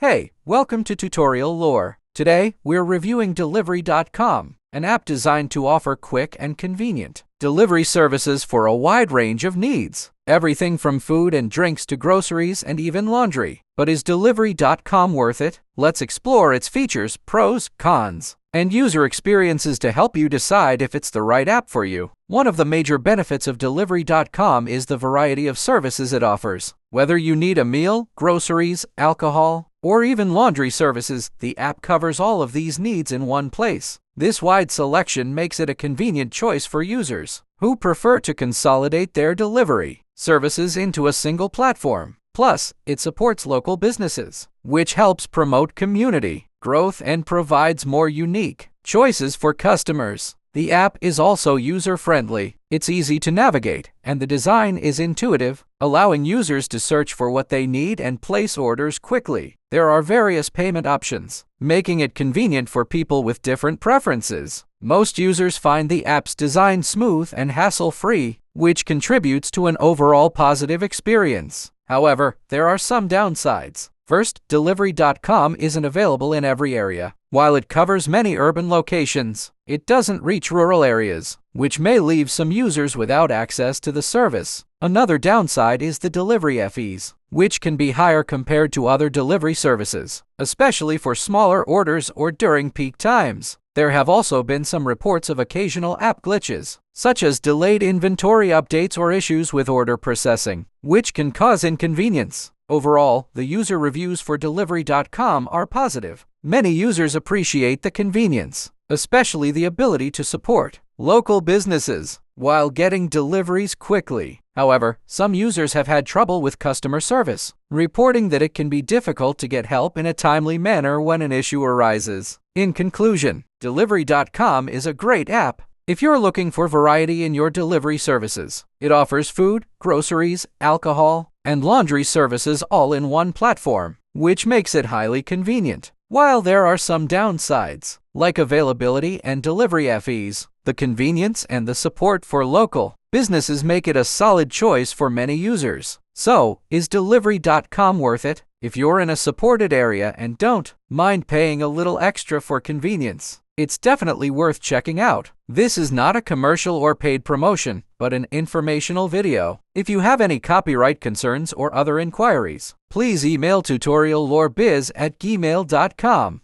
Hey, welcome to Tutorial Lore. Today, we're reviewing Delivery.com, an app designed to offer quick and convenient delivery services for a wide range of needs. Everything from food and drinks to groceries and even laundry. But is Delivery.com worth it? Let's explore its features, pros, cons, and user experiences to help you decide if it's the right app for you. One of the major benefits of Delivery.com is the variety of services it offers. Whether you need a meal, groceries, alcohol, or even laundry services, the app covers all of these needs in one place. This wide selection makes it a convenient choice for users who prefer to consolidate their delivery services into a single platform. Plus, it supports local businesses, which helps promote community growth and provides more unique choices for customers. The app is also user-friendly. It's easy to navigate, and the design is intuitive, allowing users to search for what they need and place orders quickly. There are various payment options, making it convenient for people with different preferences. Most users find the app's design smooth and hassle-free, which contributes to an overall positive experience. However, there are some downsides. First, Delivery.com isn't available in every area. While it covers many urban locations, it doesn't reach rural areas, which may leave some users without access to the service. Another downside is the delivery fees, which can be higher compared to other delivery services, especially for smaller orders or during peak times. There have also been some reports of occasional app glitches, such as delayed inventory updates or issues with order processing, which can cause inconvenience. Overall, the user reviews for Delivery.com are positive. Many users appreciate the convenience, especially the ability to support local businesses while getting deliveries quickly. However, some users have had trouble with customer service, reporting that it can be difficult to get help in a timely manner when an issue arises. In conclusion, Delivery.com is a great app if you're looking for variety in your delivery services. It offers food, groceries, alcohol, and laundry services all in one platform, which makes it highly convenient. While there are some downsides, like availability and delivery fees, the convenience and the support for local businesses make it a solid choice for many users. So, is Delivery.com worth it? If you're in a supported area and don't mind paying a little extra for convenience, it's definitely worth checking out. This is not a commercial or paid promotion, but an informational video. If you have any copyright concerns or other inquiries, please email tutoriallorebiz@gmail.com.